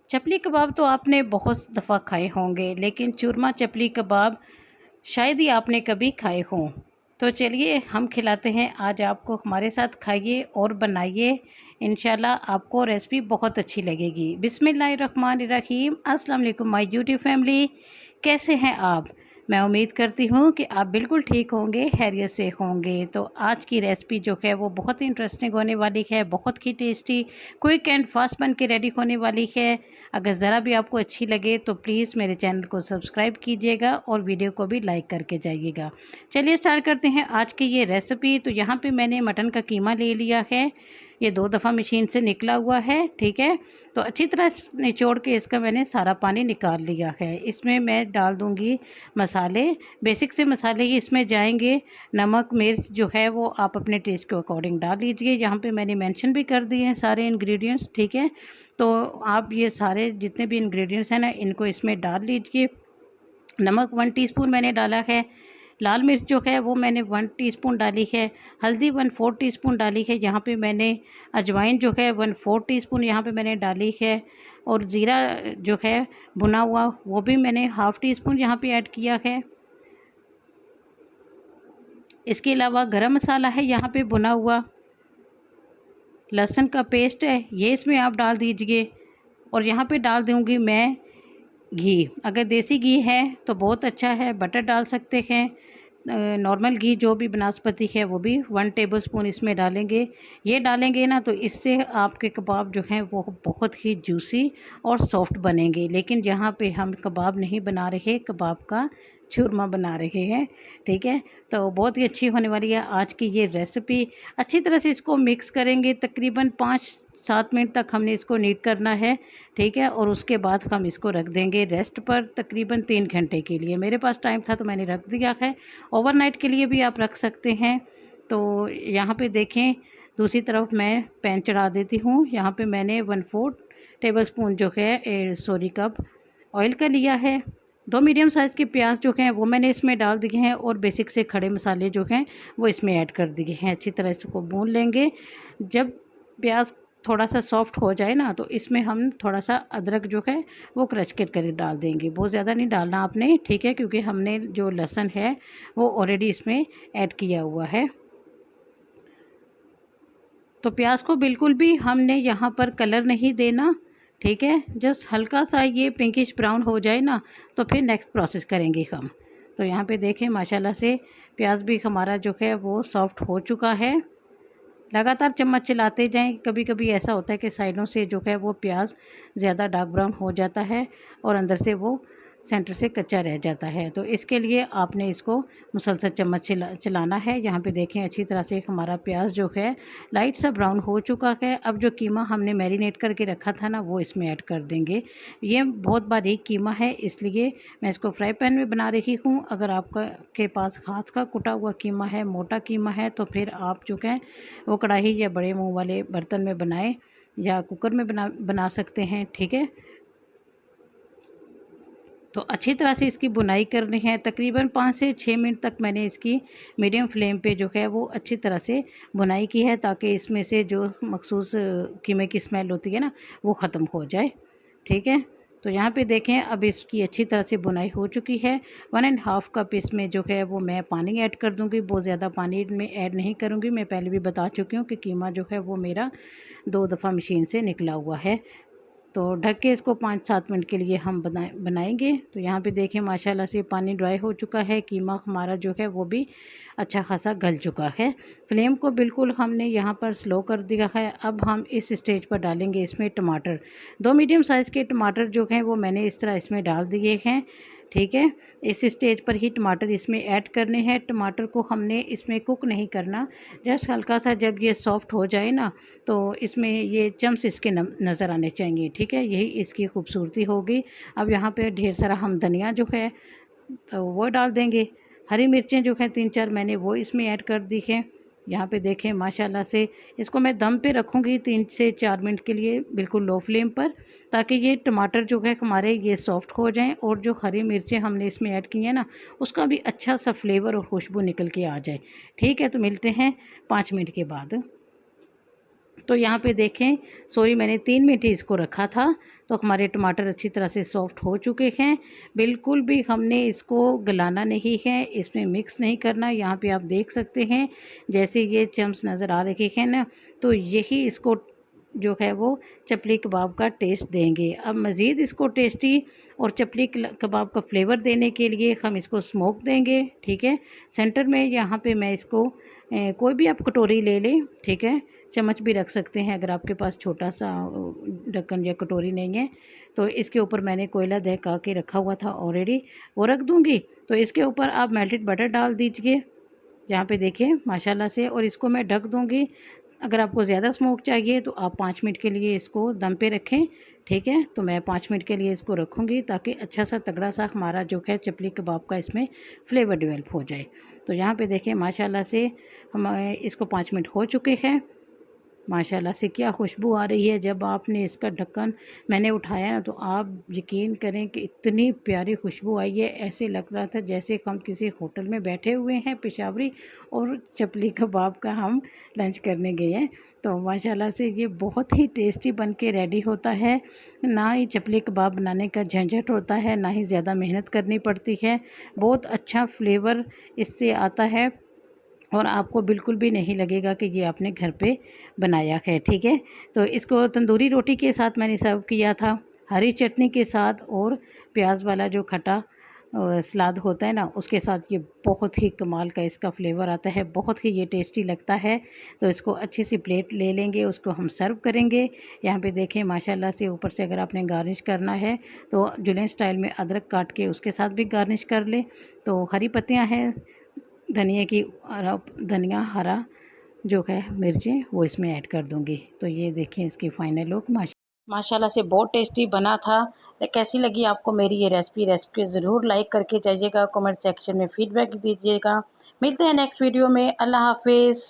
चपली कबाब तो आपने बहुत दफ़ा खाए होंगे, लेकिन चूरमा चपली कबाब शायद ही आपने कभी खाए हों। तो चलिए हम खिलाते हैं आज आपको, हमारे साथ खाइए और बनाइए। इंशाल्लाह आपको रेसिपी बहुत अच्छी लगेगी। बिस्मिल्लाहिर्रहमानिर्रहीम। अस्सलाम वालेकुम माय यूट्यूब फैमिली, कैसे हैं आप? मैं उम्मीद करती हूँ कि आप बिल्कुल ठीक होंगे, खैरियत से होंगे। तो आज की रेसिपी जो है वो बहुत ही इंटरेस्टिंग होने वाली है, बहुत ही टेस्टी, क्विक एंड फास्ट बन के रेडी होने वाली है। अगर ज़रा भी आपको अच्छी लगे तो प्लीज़ मेरे चैनल को सब्सक्राइब कीजिएगा और वीडियो को भी लाइक करके जाइएगा। चलिए स्टार्ट करते हैं आज की ये रेसिपी। तो यहाँ पे मैंने मटन का कीमा ले लिया है। ये 2 दफ़ा मशीन से निकला हुआ है, ठीक है। तो अच्छी तरह निचोड़ के इसका मैंने सारा पानी निकाल लिया है। इसमें मैं डाल दूँगी मसाले। बेसिक से मसाले ही इसमें जाएँगे। नमक, मिर्च जो है वो आप अपने टेस्ट के अकॉर्डिंग डाल लीजिए। यहाँ पे मैंने मेंशन भी कर दिए हैं सारे इंग्रेडिएंट्स, ठीक है। तो आप ये सारे जितने भी इंग्रेडिएंट्स हैं ना, इनको इसमें डाल लीजिए। नमक 1 टीस्पून मैंने डाला है। लाल मिर्च जो है वो मैंने 1 टीस्पून डाली है। हल्दी 1/4 टीस्पून डाली है। यहाँ पे मैंने अजवाइन जो है 1/4 टीस्पून यहाँ पे मैंने डाली है। और ज़ीरा जो है भुना हुआ, वो भी मैंने हाफ़ टीस्पून यहाँ पे ऐड किया है। इसके अलावा गरम मसाला है यहाँ पे भुना हुआ। लहसुन का पेस्ट है, ये इसमें आप डाल दीजिए। और यहाँ पे डाल दूँगी मैं घी। अगर देसी घी है तो बहुत अच्छा है, बटर डाल सकते हैं। नॉर्मल घी जो भी बनास्पति है वो भी 1 टेबलस्पून इसमें डालेंगे। ये डालेंगे ना तो इससे आपके कबाब जो हैं वो बहुत ही जूसी और सॉफ्ट बनेंगे। लेकिन यहाँ पे हम कबाब नहीं बना रहे, कबाब का चूरमा बना रहे हैं, ठीक है। तो बहुत ही अच्छी होने वाली है आज की ये रेसिपी। अच्छी तरह से इसको मिक्स करेंगे, तकरीबन 5-7 मिनट तक हमने इसको नीट करना है, ठीक है। और उसके बाद हम इसको रख देंगे रेस्ट पर तकरीबन 3 घंटे के लिए। मेरे पास टाइम था तो मैंने रख दिया है। ओवरनाइट के लिए भी आप रख सकते हैं। तो यहाँ पे देखें, दूसरी तरफ मैं पैन चढ़ा देती हूँ। यहाँ पे मैंने 1/4 टेबलस्पून जो है सॉरी कप ऑयल का लिया है। 2 मीडियम साइज़ के प्याज जो हैं वो मैंने इसमें डाल दिए हैं और बेसिक से खड़े मसाले जो हैं वो इसमें ऐड कर दिए हैं। अच्छी तरह इसको भून लेंगे। जब प्याज थोड़ा-सा सॉफ्ट हो जाए ना तो इसमें हम थोड़ा-सा अदरक जो है वो क्रश करके डाल देंगे। बहुत ज़्यादा नहीं डालना आपने, ठीक है, क्योंकि हमने जो लहसुन है वो ऑलरेडी इसमें ऐड किया हुआ है। तो प्याज को बिल्कुल भी हमने यहाँ पर कलर नहीं देना, ठीक है। जस्ट हल्का सा ये पिंकिश ब्राउन हो जाए ना तो फिर नेक्स्ट प्रोसेस करेंगे हम। तो यहाँ पे देखें माशाल्लाह से प्याज भी हमारा जो है वो सॉफ्ट हो चुका है। लगातार चम्मच चलाते जाएं। कभी-कभी ऐसा होता है कि साइडों से जो है वो प्याज ज़्यादा डार्क ब्राउन हो जाता है और अंदर से वो सेंटर से कच्चा रह जाता है। तो इसके लिए आपने इसको मुसलसल चम्मच चलाना है। यहाँ पे देखें अच्छी तरह से हमारा प्याज जो है लाइट सा ब्राउन हो चुका है। अब जो कीमा हमने मैरिनेट करके रखा था ना वो इसमें ऐड कर देंगे। ये बहुत बारीक कीमा है इसलिए मैं इसको फ्राई पैन में बना रही हूँ। अगर आपका के पास हाथ का कुटा हुआ कीमा है, मोटा कीमा है, तो फिर आप जो है वो कढ़ाई या बड़े मुँह वाले बर्तन में बनाएँ या कुकर में बना सकते हैं, ठीक है। तो अच्छी तरह से इसकी बुनाई करनी है। तकरीबन 5 से 6 मिनट तक मैंने इसकी मीडियम फ्लेम पे जो है वो अच्छी तरह से बुनाई की है, ताकि इसमें से जो मखसूस कीमे की स्मेल होती है ना वो ख़त्म हो जाए, ठीक है। तो यहाँ पे देखें अब इसकी अच्छी तरह से बुनाई हो चुकी है। 1 एंड हाफ़ कप इसमें जो है वो मैं पानी ऐड कर दूँगी। बहुत ज़्यादा पानी में ऐड नहीं करूँगी। मैं पहले भी बता चुकी हूँ कि कीमा जो है वो मेरा 2 दफ़ा मशीन से निकला हुआ है। तो ढक के इसको 5-7 मिनट के लिए हम बनाएंगे। तो यहाँ पे देखें माशाल्लाह से पानी ड्राई हो चुका है। कीमा हमारा जो है वो भी अच्छा खासा गल चुका है। फ्लेम को बिल्कुल हमने यहाँ पर स्लो कर दिया है। अब हम इस स्टेज पर डालेंगे इसमें टमाटर। 2 मीडियम साइज़ के टमाटर जो हैं वो मैंने इस तरह इसमें डाल दिए हैं, ठीक है। इस स्टेज पर ही टमाटर इसमें ऐड करने हैं। टमाटर को हमने इसमें कुक नहीं करना, जस्ट हल्का सा जब ये सॉफ्ट हो जाए ना तो इसमें ये चम्स इसके नज़र आने चाहिए, ठीक है। यही इसकी खूबसूरती होगी। अब यहाँ पे ढेर सारा हम धनिया जो है तो वो डाल देंगे। हरी मिर्चें जो हैं 3-4 मैंने वो इसमें ऐड कर दी हैं। यहाँ पे देखें माशाल्लाह से इसको मैं दम पे रखूँगी 3 से 4 मिनट के लिए बिल्कुल लो फ्लेम पर, ताकि ये टमाटर जो है हमारे ये सॉफ्ट हो जाएं और जो हरी मिर्चें हमने इसमें ऐड की हैं ना उसका भी अच्छा सा फ्लेवर और खुशबू निकल के आ जाए, ठीक है। तो मिलते हैं 5 मिनट के बाद। तो यहाँ पे देखें, सॉरी मैंने 3 मिनट ही इसको रखा था। तो हमारे टमाटर अच्छी तरह से सॉफ्ट हो चुके हैं। बिल्कुल भी हमने इसको गलाना नहीं है, इसमें मिक्स नहीं करना। यहाँ पे आप देख सकते हैं जैसे ये चम्स नज़र आ रहे हैं ना, तो यही इसको जो है वो चपली कबाब का टेस्ट देंगे। अब मज़ीद इसको टेस्टी और चपली कबाब का फ्लेवर देने के लिए हम इसको स्मोक देंगे, ठीक है। सेंटर में यहाँ पे मैं इसको कोई भी आप कटोरी ले लें, ठीक है। चम्मच भी रख सकते हैं अगर आपके पास छोटा सा ढक्कन या कटोरी नहीं है। तो इसके ऊपर मैंने कोयला दहका के रखा हुआ था ऑलरेडी, वो रख दूँगी। तो इसके ऊपर आप मेल्टेड बटर डाल दीजिए, यहाँ पे देखिए माशाल्लाह से, और इसको मैं ढक दूँगी। अगर आपको ज़्यादा स्मोक चाहिए तो आप 5 मिनट के लिए इसको दम पे रखें, ठीक है। तो मैं 5 मिनट के लिए इसको रखूँगी ताकि अच्छा सा तगड़ा सा हमारा जो है चपली कबाब का इसमें फ्लेवर डेवलप हो जाए। तो यहाँ पे देखिए माशाल्लाह से हमारे इसको 5 मिनट हो चुके हैं। माशाल्लाह से क्या खुशबू आ रही है। जब आपने इसका ढक्कन मैंने उठाया ना, तो आप यकीन करें कि इतनी प्यारी खुशबू आई है। ऐसे लग रहा था जैसे हम किसी होटल में बैठे हुए हैं पेशावरी, और चपली कबाब का हम लंच करने गए हैं। तो माशाल्लाह से ये बहुत ही टेस्टी बन के रेडी होता है। ना ही चपली कबाब बनाने का झंझट होता है, ना ही ज़्यादा मेहनत करनी पड़ती है। बहुत अच्छा फ्लेवर इससे आता है और आपको बिल्कुल भी नहीं लगेगा कि ये आपने घर पे बनाया है, ठीक है। तो इसको तंदूरी रोटी के साथ मैंने सर्व किया था, हरी चटनी के साथ, और प्याज वाला जो खट्टा सलाद होता है ना, उसके साथ। ये बहुत ही कमाल का इसका फ्लेवर आता है, बहुत ही ये टेस्टी लगता है। तो इसको अच्छी सी प्लेट ले लेंगे, उसको हम सर्व करेंगे। यहाँ पे देखें माशाल्लाह से, ऊपर से अगर आपने गार्निश करना है तो जुलियन स्टाइल में अदरक काट के उसके साथ भी गार्निश कर ले। तो हरी पत्तियाँ हैं धनिया की, और अब धनिया हरा जो है मिर्चें वो इसमें ऐड कर दूंगी। तो ये देखिए इसकी फाइनल लुक माशाल्लाह से बहुत टेस्टी बना था। कैसी लगी आपको मेरी ये रेसिपी ज़रूर लाइक करके जाइएगा, कमेंट सेक्शन में फ़ीडबैक दीजिएगा। मिलते हैं नेक्स्ट वीडियो में। अल्लाह हाफिज़।